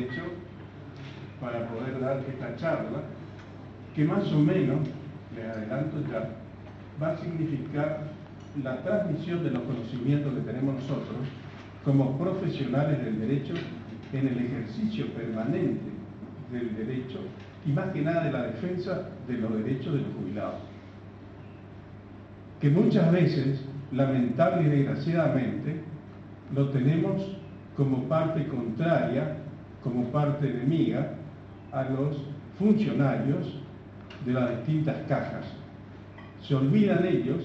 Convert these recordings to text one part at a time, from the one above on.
derecho para poder dar esta charla, que más o menos, les adelanto ya, va a significar la transmisión de los conocimientos que tenemos nosotros como profesionales del derecho en el ejercicio permanente del derecho y más que nada de la defensa de los derechos de los jubilados. Que muchas veces, lamentable y desgraciadamente, lo tenemos como parte contraria, como parte enemiga a los funcionarios de las distintas cajas. Se olvidan ellos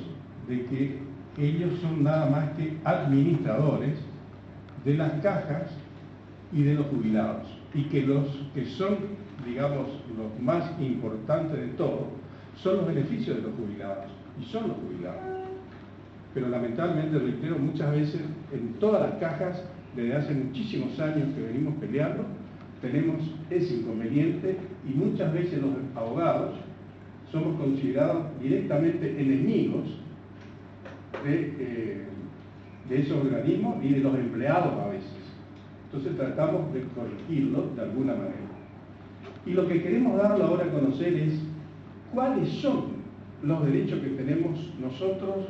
de que ellos son nada más que administradores de las cajas y de los jubilados, y que los que son, digamos, los más importantes de todo, son los beneficios de los jubilados, y son los jubilados. Pero lamentablemente, reitero, muchas veces en todas las cajas, desde hace muchísimos años que venimos peleando, tenemos ese inconveniente, y muchas veces los abogados somos considerados directamente enemigos de esos organismos y de los empleados a veces. Entonces tratamos de corregirlo de alguna manera. Y lo que queremos darlo ahora a conocer es cuáles son los derechos que tenemos nosotros,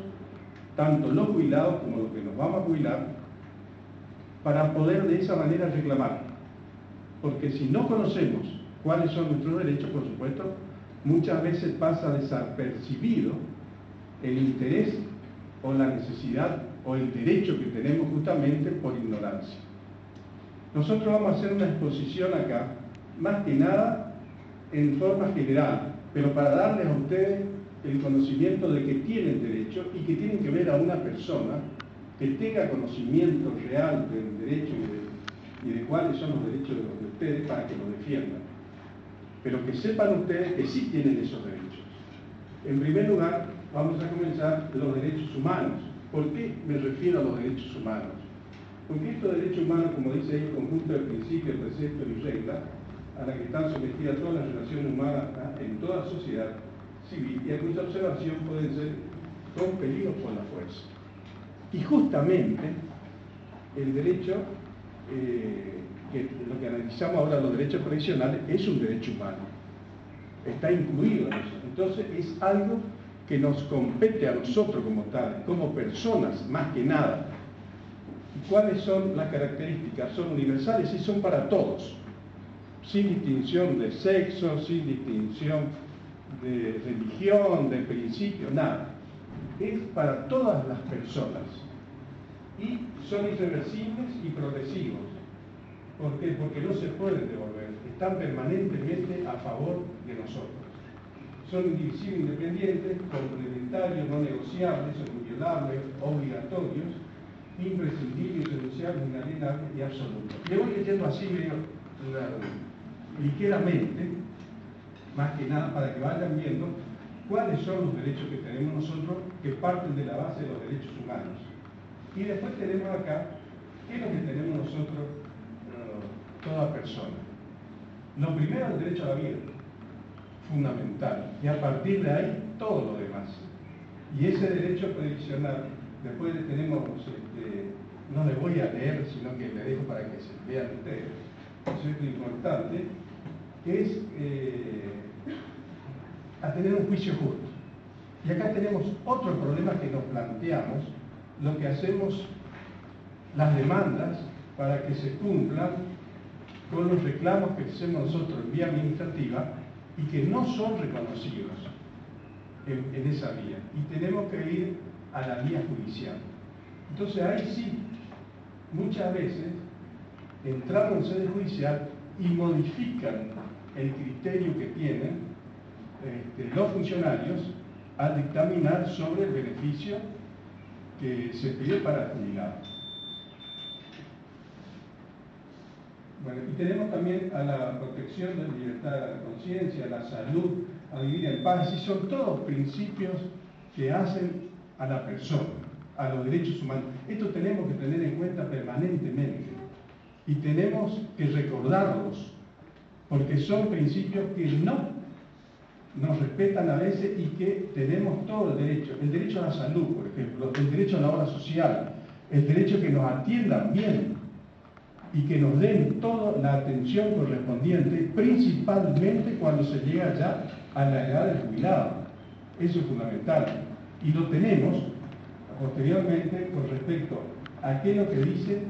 tanto los jubilados como los que nos vamos a jubilar, para poder de esa manera reclamar. Porque si no conocemos cuáles son nuestros derechos, por supuesto, muchas veces pasa desapercibido el interés o la necesidad o el derecho que tenemos justamente por ignorancia. Nosotros vamos a hacer una exposición acá, más que nada en forma general, pero para darles a ustedes el conocimiento de que tienen derecho y que tienen que ver a una persona que tenga conocimiento real del derecho y de cuáles son los derechos de ustedes para que lo defiendan. Pero que sepan ustedes que sí tienen esos derechos. En primer lugar, vamos a comenzar los derechos humanos. ¿Por qué me refiero a los derechos humanos? Porque estos derechos humanos, como dice ahí, el conjunto de principios, preceptos y reglas a la que están sometidas todas las relaciones humanas en toda sociedad civil, y a cuya observación pueden ser compelidos por la fuerza. Y justamente el derecho, lo que analizamos ahora, los derechos tradicionales, es un derecho humano. Está incluido en eso. Entonces es algo que nos compete a nosotros como tal, como personas, más que nada. ¿Cuáles son las características? Son universales y son para todos, sin distinción de sexo, sin distinción de religión, de principio, nada. Es para todas las personas y son irreversibles y progresivos. ¿Por qué? Porque no se pueden devolver, están permanentemente a favor de nosotros. Son indivisibles, independientes, complementarios, no negociables, inviolables, obligatorios, imprescindibles, irrenunciables, inalienables y absolutos. Le voy leyendo así medio ligeramente, más que nada para que vayan viendo cuáles son los derechos que tenemos nosotros, que parten de la base de los derechos humanos. Y después tenemos acá, ¿qué es lo que tenemos nosotros, toda persona? Lo primero, el derecho a la vida, fundamental, y a partir de ahí todo lo demás. Y ese derecho previsional, después tenemos, no le voy a leer, sino que le dejo para que se vean ustedes, es importante, es a tener un juicio justo. Y acá tenemos otro problema que nos planteamos, lo que hacemos, las demandas para que se cumplan con los reclamos que hacemos nosotros en vía administrativa y que no son reconocidos en esa vía. Y tenemos que ir a la vía judicial. Entonces ahí sí, muchas veces entramos en sede judicial y modifican el criterio que tienen los funcionarios al dictaminar sobre el beneficio que se pide para el jubilado. Bueno, y tenemos también a la protección de la libertad de la conciencia, la salud, a vivir en paz, y son todos principios que hacen a la persona, a los derechos humanos. Esto tenemos que tener en cuenta permanentemente y tenemos que recordarlos, porque son principios que no nos respetan a veces y que tenemos todo el derecho a la salud, por ejemplo, el derecho a la obra social, el derecho a que nos atiendan bien y que nos den toda la atención correspondiente, principalmente cuando se llega ya a la edad del jubilado. Eso es fundamental. Y lo tenemos posteriormente con respecto a qué es lo que dice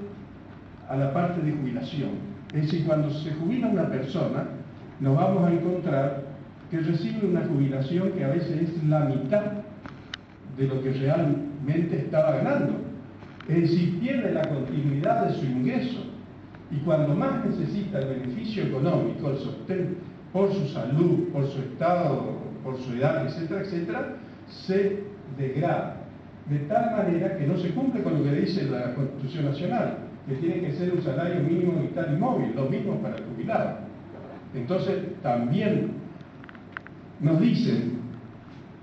a la parte de jubilación. Es decir, cuando se jubila una persona, nos vamos a encontrar que recibe una jubilación que a veces es la mitad de lo que realmente estaba ganando. Es decir, pierde la continuidad de su ingreso y cuando más necesita el beneficio económico, el sostén por su salud, por su estado, por su edad, etcétera, etcétera, se degrada. De tal manera que no se cumple con lo que dice la Constitución Nacional, que tiene que ser un salario mínimo vital y móvil, lo mismo para el jubilado. Entonces, también nos dicen,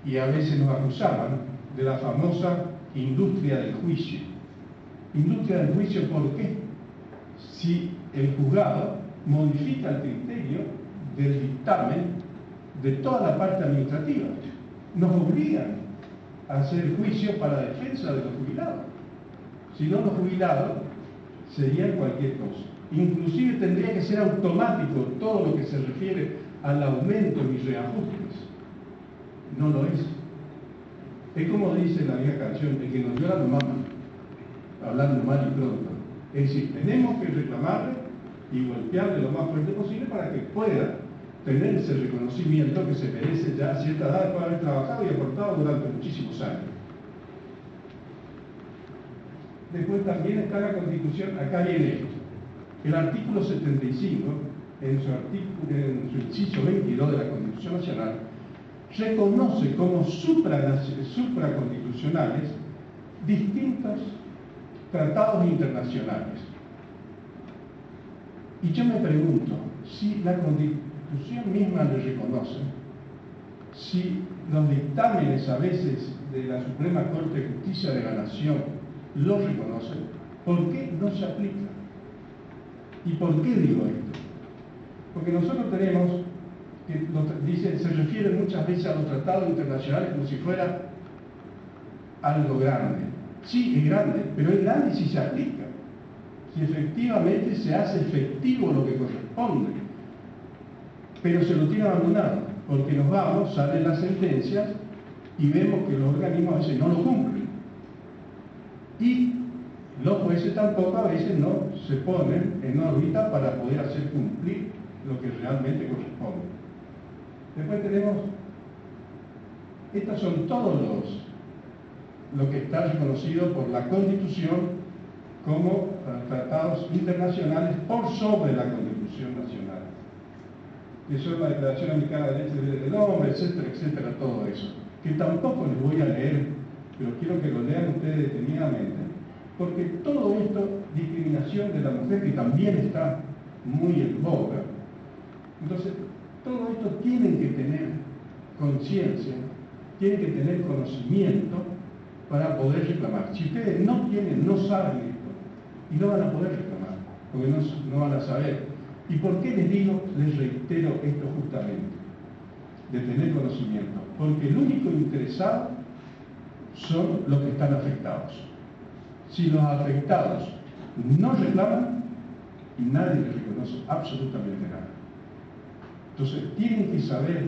y a veces nos acusaban, de la famosa industria del juicio. Industria del juicio, ¿por qué? Si el juzgado modifica el criterio del dictamen de toda la parte administrativa, nos obligan a hacer juicio para defensa de los jubilados. Si no, los jubilados serían cualquier cosa. Inclusive tendría que ser automático todo lo que se refiere al aumento y reajustes. No lo es. Es como dice la vieja canción, de que nos llora lo mama, hablando mal y pronto. Es decir, tenemos que reclamarle y golpearle lo más fuerte posible para que pueda tener ese reconocimiento que se merece ya a cierta edad después de haber trabajado y aportado durante muchísimos años. Después también está la Constitución, acá viene esto. El artículo 75, en su inciso 22 de la Constitución Nacional, reconoce como supraconstitucionales distintos tratados internacionales. Y yo me pregunto, si la Constitución misma le reconoce, si los dictámenes a veces de la Suprema Corte de Justicia de la Nación lo reconocen, ¿por qué no se aplica? ¿Y por qué digo esto? Porque nosotros tenemos, que se refiere muchas veces a los tratados internacionales como si fuera algo grande. Sí, es grande, pero es grande si se aplica, si efectivamente se hace efectivo lo que corresponde. Pero se lo tiene abandonado, porque nos vamos, salen las sentencias y vemos que los organismos a veces no lo cumplen. Y los jueces tampoco a veces no se ponen en órbita para poder hacer cumplir lo que realmente corresponde. Después tenemos, estos son todos lo que está reconocido por la Constitución como tratados internacionales por sobre la Constitución Nacional, que son la Declaración Americana de Derechos del Hombre, etcétera, etcétera, todo eso, que tampoco les voy a leer, pero quiero que lo lean ustedes detenidamente, porque todo esto, discriminación de la mujer, que también está muy en boga, entonces todo esto tienen que tener conciencia, tienen que tener conocimiento para poder reclamar. Si ustedes no tienen, no saben esto, y no van a poder reclamar, porque no van a saber. ¿Y por qué les digo, les reitero esto justamente, de tener conocimiento? Porque el único interesado son los que están afectados. Si los afectados no reclaman, nadie les reconoce absolutamente nada. Entonces, tienen que saber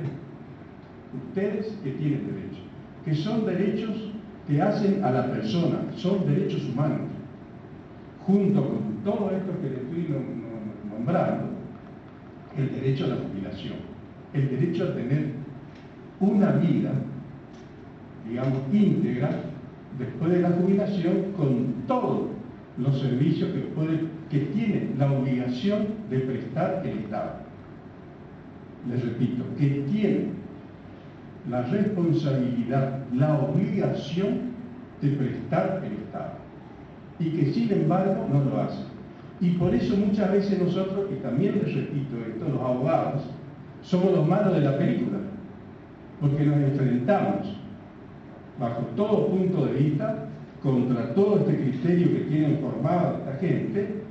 ustedes que tienen derechos, que son derechos que hacen a la persona, son derechos humanos, junto con todo esto que les estoy nombrando, el derecho a la jubilación, el derecho a tener una vida, digamos, íntegra, después de la jubilación, con todos los servicios que tiene la obligación de prestar el Estado. Les repito, que tiene la responsabilidad, la obligación de prestar el Estado, y que sin embargo no lo hace. Y por eso muchas veces nosotros, y también les repito esto, los abogados, somos los malos de la película, porque nos enfrentamos bajo todo punto de vista contra todo este criterio que tienen formado esta gente,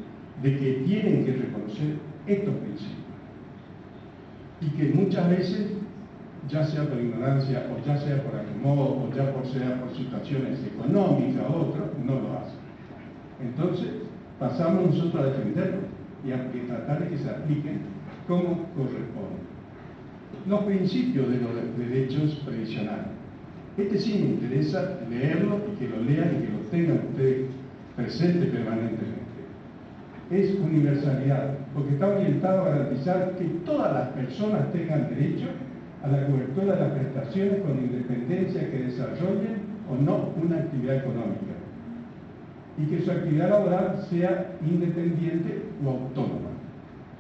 de que tienen que reconocer estos principios. Y que muchas veces, ya sea por ignorancia, o ya sea por acomodo, o ya sea por situaciones económicas o otras, no lo hacen. Entonces, pasamos nosotros a defenderlo. y tratar de que se apliquen como corresponde. Los principios de los derechos previsionales. Este sí me interesa leerlo y que lo lean y que lo tengan ustedes presente permanentemente. Es universalidad, porque está orientado a garantizar que todas las personas tengan derecho a la cobertura de las prestaciones con independencia que desarrollen o no una actividad económica, y que su actividad laboral sea independiente o autónoma.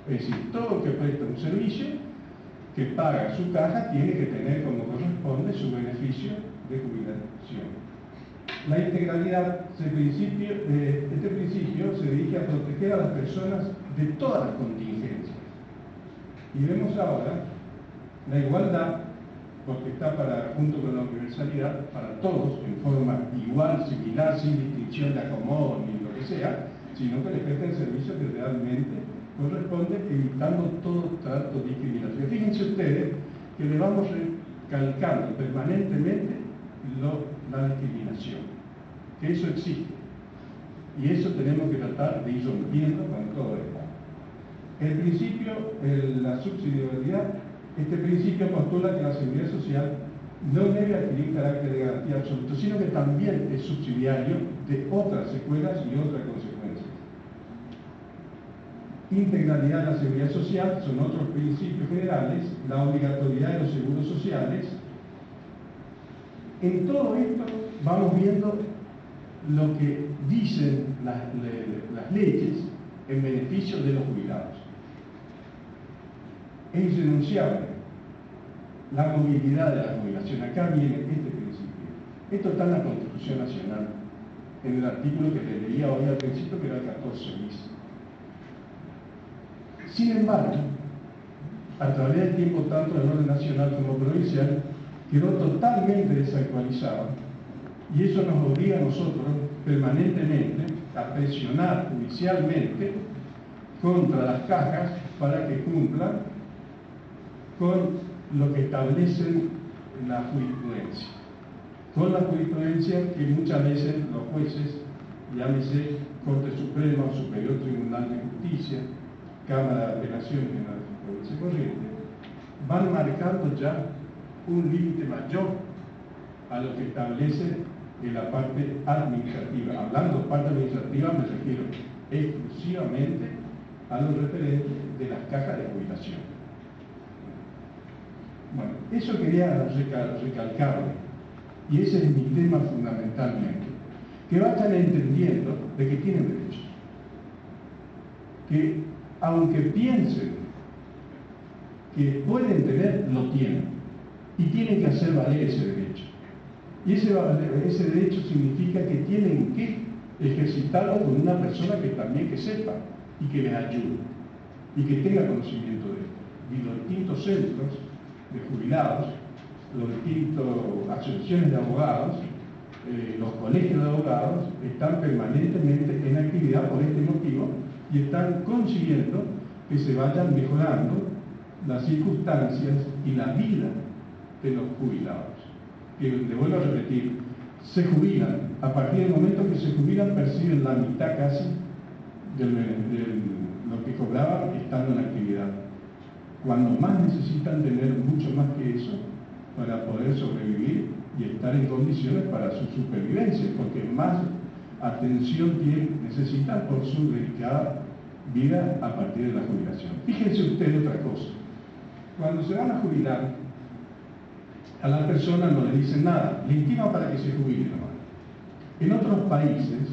Es decir, todo el que presta un servicio que paga su caja tiene que tener como corresponde su beneficio de jubilación. La integralidad, este principio se dirige a proteger a las personas de todas las contingencias. Y vemos ahora la igualdad, porque está junto con la universalidad, para todos, en forma igual, similar, sin distinción de acomodo ni lo que sea, sino que le presten el servicio que realmente corresponde, evitando todo trato discriminatorio. Fíjense ustedes que le vamos recalcando permanentemente la discriminación, que eso existe, y eso tenemos que tratar de ir rompiendo con todo esto. El principio, la subsidiariedad, este principio postula que la seguridad social no debe adquirir carácter de garantía absoluto, sino que también es subsidiario de otras secuelas y otras consecuencias. Integralidad de la seguridad social son otros principios generales, la obligatoriedad de los seguros sociales. En todo esto vamos viendo lo que dicen las leyes en beneficio de los jubilados. Es irrenunciable la movilidad de la jubilación. Acá viene este principio. Esto está en la Constitución Nacional, en el artículo que les leía hoy al principio, que era el 14 bis. Sin embargo, a través del tiempo, tanto el orden nacional como provincial quedó totalmente desactualizado, y eso nos obliga a nosotros permanentemente a presionar judicialmente contra las cajas para que cumplan con lo que establecen la jurisprudencia, con la jurisprudencia que muchas veces los jueces, llámese Corte Suprema o Superior Tribunal de Justicia, Cámara de Apelaciones en la provincia corriente, van marcando ya un límite mayor a lo que establece en la parte administrativa. Hablando de parte administrativa me refiero exclusivamente a los referentes de las cajas de jubilación. Bueno, eso quería recalcarle, y ese es mi tema fundamentalmente, que vayan entendiendo de que tienen derechos, que aunque piensen que pueden tener, lo tienen, y tienen que hacer valer ese derecho. Y ese derecho significa que tienen que ejercitarlo con una persona que también que sepa y que les ayude y que tenga conocimiento de esto. Y los distintos centros de jubilados, las distintas asociaciones de abogados, los colegios de abogados están permanentemente en actividad por este motivo y están consiguiendo que se vayan mejorando las circunstancias y la vida de los jubilados. Que le vuelvo a repetir, se jubilan, a partir del momento que se jubilan perciben la mitad casi de lo que cobraban estando en actividad, cuando más necesitan tener mucho más que eso para poder sobrevivir y estar en condiciones para su supervivencia, porque más atención necesitan por su delicada vida a partir de la jubilación. Fíjense ustedes otra cosa, cuando se van a jubilar, a la persona no le dicen nada, le intiman para que se jubile nomás. En otros países,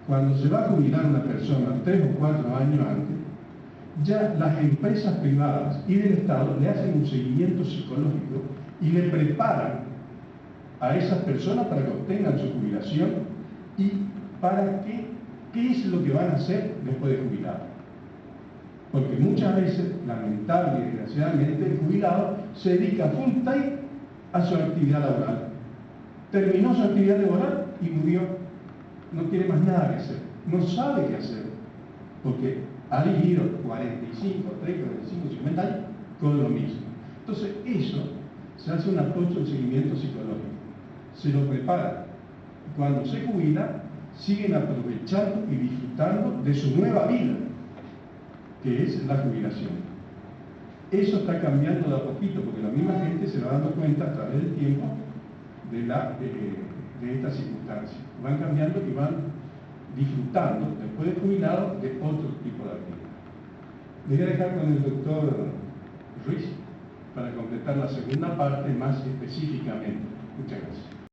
cuando se va a jubilar una persona 3 o 4 años antes, ya las empresas privadas y del Estado le hacen un seguimiento psicológico y le preparan a esas personas para que obtengan su jubilación y para qué es lo que van a hacer después de jubilar. Porque muchas veces, lamentable y desgraciadamente, el jubilado se dedica full time a su actividad laboral. Terminó su actividad laboral y murió. No tiene más nada que hacer. No sabe qué hacer. Porque ha vivido 45, 30, 45, 50 años con lo mismo. Entonces, eso se hace un apoyo de seguimiento psicológico. Se lo prepara. Cuando se jubila, siguen aprovechando y disfrutando de su nueva vida. que es la jubilación. Eso está cambiando de a poquito, porque la misma gente se va dando cuenta a través del tiempo de estas circunstancias. Van cambiando y van disfrutando, después de jubilado, de otro tipo de actividad. Les voy a dejar con el doctor Ruiz para completar la segunda parte más específicamente. Muchas gracias.